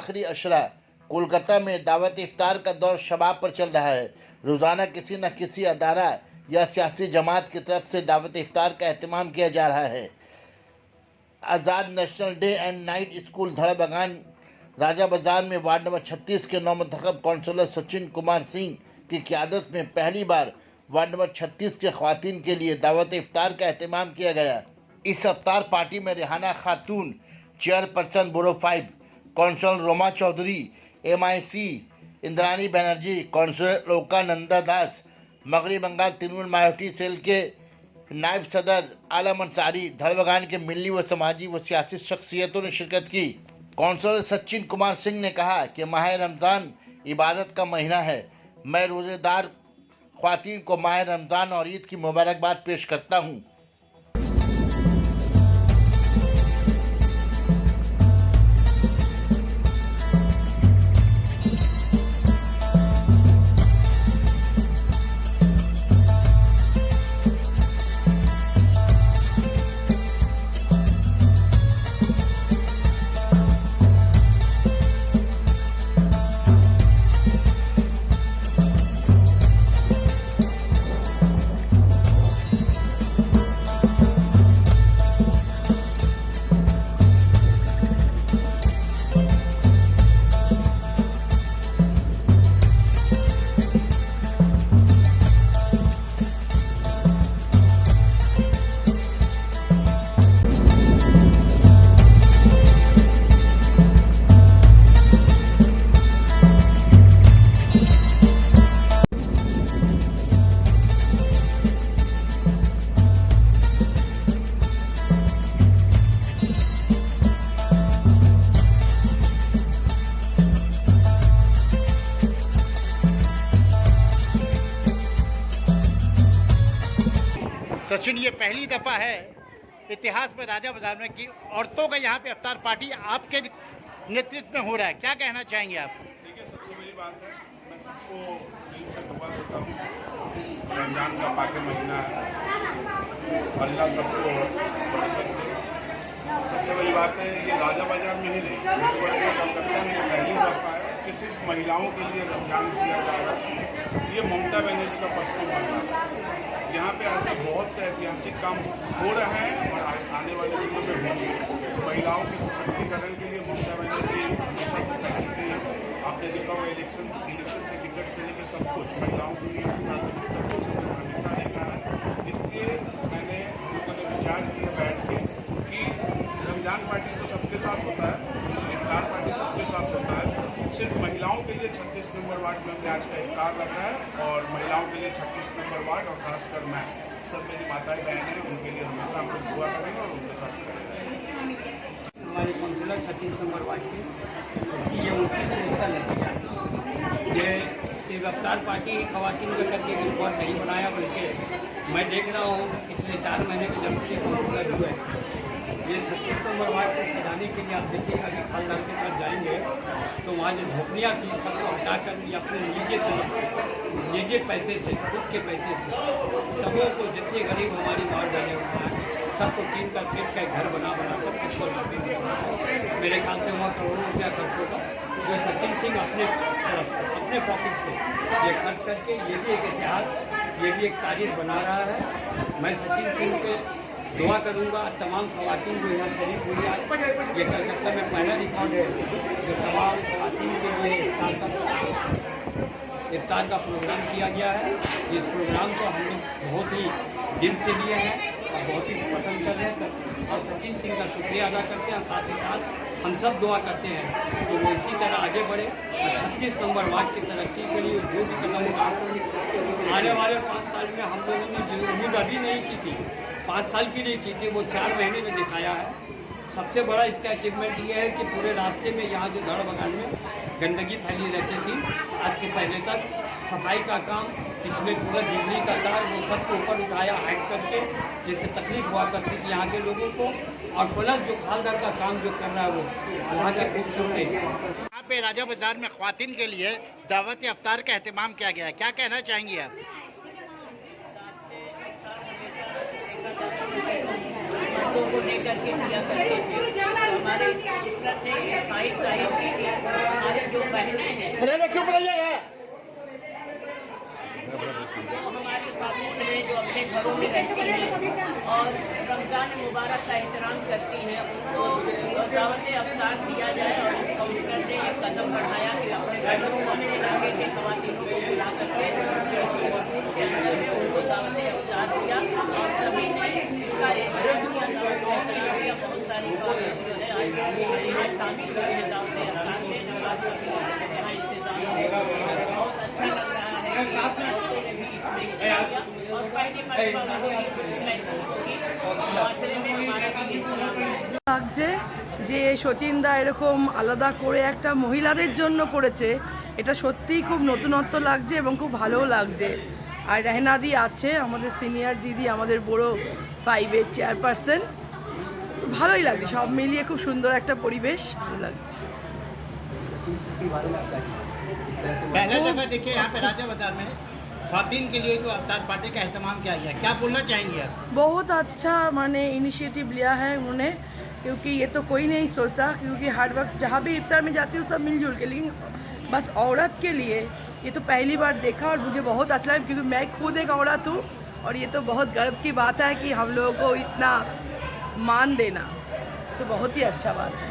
आखिरी अशरा। कोलकाता में दावत इफ्तार का दौर शबाब पर चल रहा है। रोज़ाना किसी न किसी अदारा या सियासी जमात की तरफ से दावत इफ्तार का एहतमाम किया जा रहा है। Azad national day and night school Dharbagan Raja Bazar में वार्ड नंबर 36 के नौमंतखब काउंसलर सचिन कुमार सिंह की क़यादत में पहली बार वार्ड नंबर 36 के ख़वातीन के लिए दावत इफ्तार का एहतमाम किया गया। इस इफ्तार पार्टी में Rehana Khatun chairperson bureau 5, councillor Roma Chaudhary, MIC Indrani Banerjee, councillor Lokananda Das, मगरबी बंगाल तृणमूल मायावती सेल के नायब सदर आलम अंसारी, धड़बगान के मिली व समाजी व सियासी शख्सियतों ने शिरकत की। काउंसलर सचिन कुमार सिंह ने कहा कि माह रमज़ान इबादत का महीना है। मैं रोज़ेदार ख्वातीन को माह रमज़ान और ईद की मुबारकबाद पेश करता हूँ। सचिन, ये पहली दफ़ा है इतिहास में राजा बाजार में कि औरतों का यहाँ पे इफ्तार पार्टी आपके नेतृत्व में हो रहा है। क्या कहना चाहेंगे आप? देखिए, सबसे बड़ी बात है, मैं सबको दिल से दुआ देता हूँ। रमजान का पाके महीना है, अल्लाह सबको बरकत दे। सबसे बड़ी बात है, ये राजा बाजार में ही नहीं, कलकत्ता में पहली दफ़ा है कि सिर्फ महिलाओं के लिए रमजान किया जा रहा है। ये ममता बनर्जी का पश्चिम बंगाल है। यहाँ पे ऐसे बहुत से ऐतिहासिक काम हो रहे हैं और आने वाले दिनों में होंगे। महिलाओं के सशक्तिकरण के लिए ममता बनर्जी हमेशा से कहती है। आपने देखा हुआ इलेक्शन के टिकट से लेकर सब कुछ महिलाओं के लिए हमेशा देखा है। इसलिए मैंने लोगों ने विचार किया बैठ के कि रमजान पार्टी तो सबके साथ होता है, इफ्तार पार्टी सबके साथ होता है, सिर्फ महिलाओं के लिए 36 नंबर वार्ड में हमने आज का इफ्तार रखा है। और महिलाओं के लिए 36 नंबर वार्ड और खासकर मैं, सब मेरी माताएं बहनें हैं, उनके लिए हमेशा हम लोग दुआ करेंगे और उनके साथ करेंगे। हमारे काउंसिलर 36 नंबर वार्ड की उसकी ये ऊँची सोच का नतीजा है। ये सिर्फ इफ्तार पार्टी ख़वातीन का करके रिकॉर्ड नहीं बनाया, बल्कि मैं देख रहा हूँ पिछले 4 महीने के जब से काउंसिलर हुए, ये 36 नंबर वार्ड को सजाने के लिए आप देखिएगा, अभी खानदान के साथ जाएंगे तो वहाँ जो झोपड़ियाँ थी सबको हटाकर ये अपने निजी पैसे से, खुद के पैसे से सबों को, जितने गरीब हमारी वार्ड बने हुए हैं, सबको 3 का सेट का घर बना कर किसको मेरे ख्याल से वहाँ करोड़ों रुपया खर्च होगा, जो सचिन सिंह अपने तरफ से, अपने पॉकेट से ये खर्च करके, ये भी एक इतिहास, ये भी एक तारीख बना रहा है। मैं सचिन सिंह पे दुआ करूंगा। तमाम ख़वातीन जो यहाँ शरीक हुई आज, ये कलकत्ता में पहला रिकॉर्ड है जो तमाम ख़वातीन के लिए इफ्तार का प्रोग्राम किया गया है। इस प्रोग्राम को हम लोग बहुत ही दिल से लिए हैं और बहुत ही पसंद कर रहे हैं और सचिन सिंह का शुक्रिया अदा करते हैं। साथ ही साथ हम सब दुआ करते हैं कि वो इसी तरह आगे बढ़े और 36 नंबर वार्ड की तरक्की के लिए जो भी कदम उठा, आने वाले 5 साल में हम लोगों ने जो उम्मीद अभी नहीं की थी, 5 साल के लिए की थी, वो 4 महीने में दिखाया है। सबसे बड़ा इसका अचीवमेंट ये है कि पूरे रास्ते में यहाँ जो धड़बगान में गंदगी फैली रहती थी, आज से पहले तक सफाई का काम, पिछले पूरा बिजली का तार, वो सबको ऊपर उठाया हाइट करके, जिससे तकलीफ हुआ करती थी यहाँ के लोगों को। और प्लस जो खालदार का काम जो कर रहा है वो वहाँ के खूबसूरती। यहाँ पे राजा बाजार में ख्वातीन के लिए दावत इफ्तार का एहतमाम किया गया है। क्या कहना चाहेंगी आप? को लेकर के किया करते थे। हमारे इस काउंसलर ने ये साइड जाहिर की कि हमारी जो बहनें हैं, चुप रहिएगा। जो हमारे खातून हैं, जो अपने घरों में रहती हैं और रमज़ान मुबारक का एहतराम करती हैं, उनको दावत अफ्तार दिया जाए। और इस काउंसलर ने एक कदम बढ़ाया कि अपने घरों को, अपने इलाके के ख़वातीनों को बुला करके इस स्कूल के अंदर में उनको दावत अफ्तार दिया और सभी ने इसका एहतराम किया, दावत एहतराम किया। बहुत सारी ख़वातीन जो है आज यहाँ शामिल हुई है दावत अफ्तार में, नमाज का भी यहाँ इंतज़ाम है। बहुत अच्छा लग रहा है कि औरतों ने भी इसमें हिस्सा लिया और पहली मरतबा उनको ये खुशी महसूस होगी माशरे में हमारा भी एहतराम है। লাগছে যে শচীনদা এরকম আলাদা করে একটা মহিলাদের জন্য করেছে, এটা সত্যিই খুব নতুনত্ব লাগছে এবং খুব ভালোও লাগছে। আর রেহনাদি আছে আমাদের সিনিয়র দিদি, আমাদের বড় 5-এর চেয়ারপারসন, ভালোই লাগছে। সব মিলিয়ে খুব সুন্দর একটা পরিবেশ, ভালো লাগছে। पहले जगह देखिए यहाँ पे राजा बाजार में खातिन के लिए जो अफ्तार पार्टी का एहतमाम किया गया, क्या बोलना चाहेंगे आप? बहुत अच्छा माने इनिशिएटिव लिया है उन्होंने, क्योंकि ये तो कोई नहीं सोचता, क्योंकि हर वक्त जहाँ भी इफ्तार में जाती हूँ सब मिलजुल के, लेकिन बस औरत के लिए ये तो पहली बार देखा और मुझे बहुत अच्छा लगा, क्योंकि मैं खुद एक औरत हूँ और ये तो बहुत गर्व की बात है कि हम लोगों को इतना मान देना, तो बहुत ही अच्छा बात है।